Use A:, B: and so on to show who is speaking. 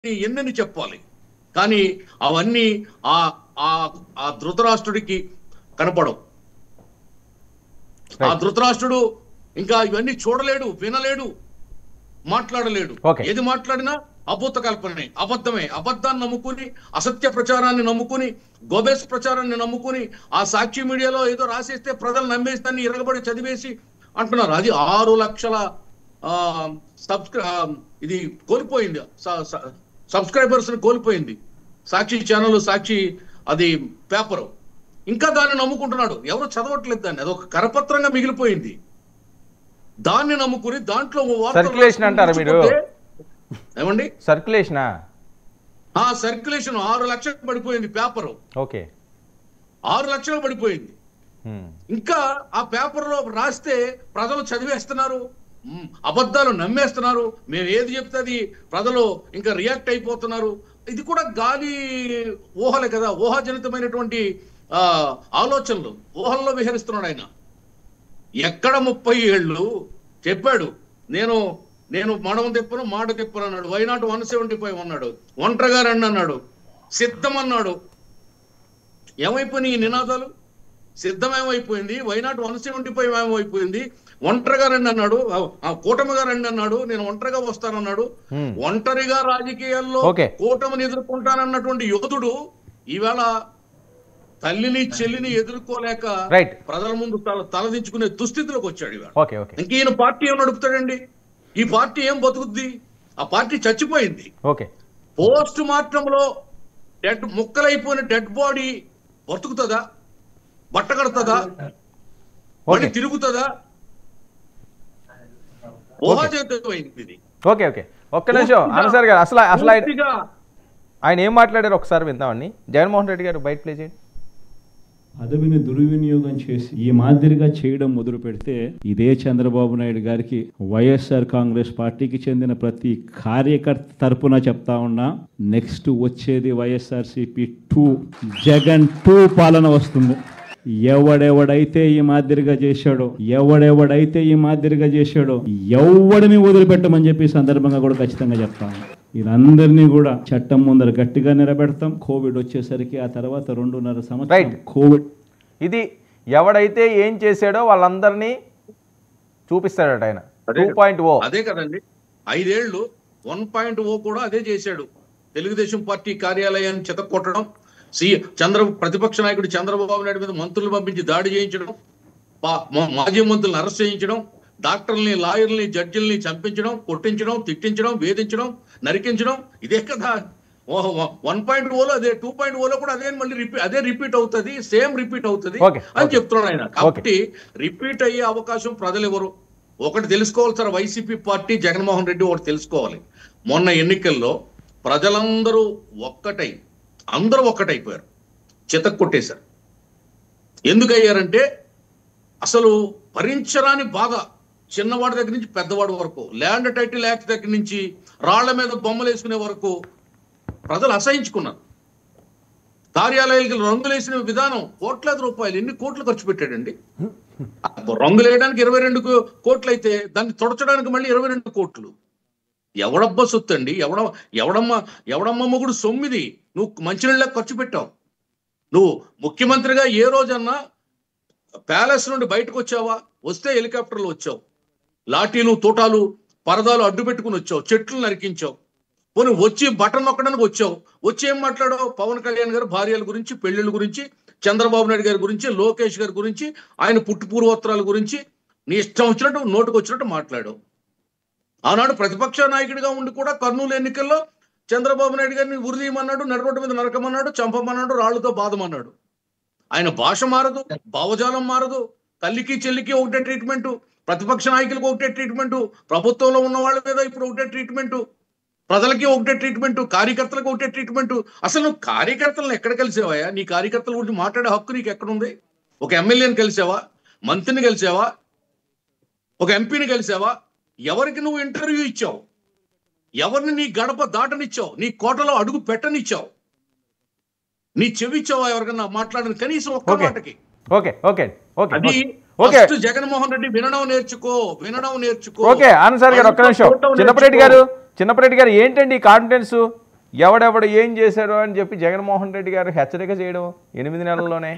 A: ఎన్నెన్ని చెప్పాలి. కానీ అవన్నీ ఆ ధృతరాష్ట్రుడికి కనపడవు. ఆ ధృతరాష్ట్రుడు ఇంకా ఇవన్నీ చూడలేడు, వినలేడు, మాట్లాడలేడు. ఏది మాట్లాడినా అభూత కల్పనే, అబద్ధమే. అబద్ధాన్ని నమ్ముకుని, అసత్య ప్రచారాన్ని నమ్ముకుని, గోబెస్ ప్రచారాన్ని నమ్ముకుని, ఆ సాక్షి మీడియాలో ఏదో రాసేస్తే ప్రజలు నమ్మేస్తాన్ని ఇరగబడి చదివేసి అంటున్నారు. అది 6 లక్షల ఇది కోల్పోయింది, సబ్స్క్రైబర్స్ ని కోల్పోయింది సాక్షి ఛానల్, సాక్షి అది పేపరు. ఇంకా దాన్ని నమ్ముకుంటున్నాడు. ఎవరు చదవట్లేదు దాన్ని. అదొక కరపత్రంగా మిగిలిపోయింది. దాన్ని నమ్ముకుని దాంట్లో
B: సర్క్యులేషన్ అంటారు మీరు.
A: ఏమండి
B: సర్క్యులేషనా?
A: సర్క్యులేషన్ 6 లక్షలకు పడిపోయింది పేపరు.
B: ఓకే,
A: 6 లక్షలకు పడిపోయింది. ఇంకా ఆ పేపర్ లో రాస్తే ప్రజలు చదివేస్తున్నారు, అబద్ధాలు నమ్మేస్తున్నారు. మేము ఏది చెప్తే అది ప్రజలు ఇంకా రియాక్ట్ అయిపోతున్నారు. ఇది కూడా గాలి ఊహలే కదా, ఊహాజనితమైనటువంటి ఆలోచనలు, ఊహల్లో విహరిస్తున్నాడు ఆయన. ఎక్కడ 30 ఏళ్ళు చెప్పాడు, నేను మడమ తిప్పను, మాట తిప్పను అన్నాడు. వైనాట్ 175 అన్నాడు, ఒంటరిగా రండి అన్నాడు, సిద్ధం అన్నాడు. ఏమైపోయినాయి ఈ నినాదాలు? సిద్ధం ఏమైపోయింది, వైనాట్ 175 ఏమైపోయింది, ఒంటరిగా రండి అన్నాడు, కూటమిగా రండి అన్నాడు, నేను ఒంటరిగా వస్తానన్నాడు. ఒంటరిగా రాజకీయాల్లో కూటమిని ఎదుర్కొంటానన్నటువంటి యోధుడు ఈవేళ తల్లిని చెల్లిని ఎదుర్కోలేక ప్రజల ముందు తలదించుకునే దుస్థితిలోకి వచ్చాడు ఇవాళ. ఇంక ఈయన పార్టీ ఏం నడుపుతాడండి? ఈ పార్టీ ఏం బతుకుద్ది? ఆ పార్టీ చచ్చిపోయింది. పోస్ట్ మార్టం లో ముక్కలైపోయిన డెడ్ బాడీ బతుకుతుందా? బట్ట కడుతుందా? మళ్ళీ తిరుగుతుందా? ఊహాజనితమైంది ఇది.
B: ఓకే ఓకే, ఒక్క నిమిషం ఆన్సర్ గారు. అసలు ఆయన ఏం మాట్లాడారు ఒకసారి విందామండి. జగన్మోహన్ రెడ్డి గారు బయట ప్లే చేయండి.
C: పదవిని దుర్వినియోగం చేసి ఈ మాదిరిగా చేయడం మొదలు పెడితే ఇదే చంద్రబాబు నాయుడు గారికి వైఎస్ఆర్ కాంగ్రెస్ పార్టీకి చెందిన ప్రతి కార్యకర్త తరపున చెప్తా ఉన్నా, నెక్స్ట్ వచ్చేది వైఎస్ఆర్సీపీ 2, జగన్ 2 పాలన వస్తుంది. ఎవడెవడైతే ఈ మాదిరిగా చేశాడో ఎవడిని వదిలిపెట్టమని చెప్పి సందర్భంగా కూడా ఖచ్చితంగా చెప్తాను. వీరందరినీ కూడా చట్టం ముందర గట్టిగా నిలబెడతాం. కోవిడ్ వచ్చేసరికి ఆ తర్వాత 2.5 సంవత్సరం కోవిడ్,
B: ఇది ఎవడైతే ఏం చేశాడో వాళ్ళందరినీ చూపిస్తాడట ఆయన. 2.0
A: అదే కదండి, 5 ఏళ్ళు 1.0 కూడా అదే చేశాడు. తెలుగుదేశం పార్టీ కార్యాలయాన్ని చితక్కొట్టడం, ప్రతిపక్ష నాయకుడు చంద్రబాబు నాయుడు మీద మంత్రులు పంపించి దాడి చేయించడం, మాజీ మంత్రులను అరెస్ట్ చేయించడం, డాక్టర్లని, లాయర్లని, జడ్జిల్ని చంపించడం, కొట్టించడం, తిట్టించడం, వేధించడం, నరికించడం. ఇదే కదా 1.0లో. అదే 2.0లో కూడా అదే రిపీట్ అవుతుంది, సేమ్ రిపీట్ అవుతుంది అని చెప్తున్నాడు ఆయన. కాబట్టి రిపీట్ అయ్యే అవకాశం ప్రజలు ఎవరు? ఒకటి తెలుసుకోవాలి sir, YCP party, Jaganmohan Reddy ఒకటి తెలుసుకోవాలి. మొన్న ఎన్నికల్లో ప్రజలందరూ ఒక్కటైపోయారు, చితక్కొట్టేశారు. ఎందుకయ్యారంటే అసలు భరించరాని బాధ, చిన్నవాడి దగ్గర నుంచి పెద్దవాడి వరకు, ల్యాండ్ టైటిల్ యాక్ట్ దగ్గర నుంచి రాళ్ల మీద బొమ్మలు వేసుకునే వరకు ప్రజలు అసహించుకున్నారు. కార్యాలయాలకి రంగులు వేసిన విధానం, కోట్లాది రూపాయలు, ఎన్ని కోట్లు ఖర్చు పెట్టాడండి. రంగులు వేయడానికి 22 కోట్లు అయితే దాన్ని తొడచడానికి మళ్ళీ 22 కోట్లు. ఎవడబ్బా సొత్తు అండి? ఎవడమ్మ మొగుడు సొమ్మిది. నువ్వు మంచినీళ్ళకి ఖర్చు పెట్టావు. నువ్వు ముఖ్యమంత్రిగా ఏ రోజన్నా ప్యాలెస్ నుండి బయటకు వచ్చావా? వస్తే హెలికాప్టర్లు వచ్చావు, లాఠీలు, తోటాలు, పరదాలు అడ్డు పెట్టుకుని వచ్చావు, చెట్లు నరికించావు. పోనీ వచ్చి బటన్ నొక్కడానికి వచ్చావు, వచ్చి ఏం మాట్లాడావు? పవన్ కళ్యాణ్ గారు భార్యల గురించి, పెళ్లిళ్ళ గురించి, చంద్రబాబు నాయుడు గారి గురించి, లోకేష్ గారి గురించి, ఆయన పుట్టు పూర్వోత్తరాల గురించి నీ ఇష్టం వచ్చినట్టు నోటుకు వచ్చినట్టు మాట్లాడావు. ఆనాడు ప్రతిపక్ష నాయకుడిగా ఉండి కూడా కర్నూలు ఎన్నికల్లో చంద్రబాబు నాయుడు గారిని ఉరిదీయమన్నాడు, నడిరోడ్డు మీద నరకమన్నాడు, చంపమన్నాడు, రాళ్లతో బాధమన్నాడు. ఆయన భాష మారదు, భావజాలం మారదు. తల్లికి చెల్లికి ఒకటే ట్రీట్మెంటు, ప్రతిపక్ష నాయకులకు ఒకటే ట్రీట్మెంటు, ప్రభుత్వంలో ఉన్న వాళ్ళ మీద ఇప్పుడు ఒకటే ట్రీట్మెంటు, ప్రజలకి ఒకటే ట్రీట్మెంటు, కార్యకర్తలకు ఒకటే ట్రీట్మెంటు. అసలు నువ్వు కార్యకర్తలను ఎక్కడ కలిసావా? నీ కార్యకర్తల గురించి మాట్లాడే హక్కు నీకు ఎక్కడుంది? ఒక ఎమ్మెల్యేని కలిసావా? మంత్రిని కలిసావా? ఒక ఎంపీని కలిసావా? ఎవరికి నువ్వు ఇంటర్వ్యూ ఇచ్చావు? ఎవరిని నీ గడప దాటనిచ్చావు? నీ కోటలో అడుగు పెట్టనిచ్చావు? నీ చెవిచ్చావా ఎవరికన్నా మాట్లాడిన కనీసం ఒక్క మాటకి? అది ఫస్ట్ జగన్మోహన్ రెడ్డి వినడం నేర్చుకో.
B: ఓకే ఆనంద్ సార్ గారు ఒక్క నిమిషం. చిన్నపరెడ్డి గారు ఏంటండి కాన్ఫిడెన్స్? ఎవడెవడు ఏం చేశాడో అని చెప్పి జగన్మోహన్ రెడ్డి గారు హెచ్చరిక చేయడం 8 నెలల్లోనే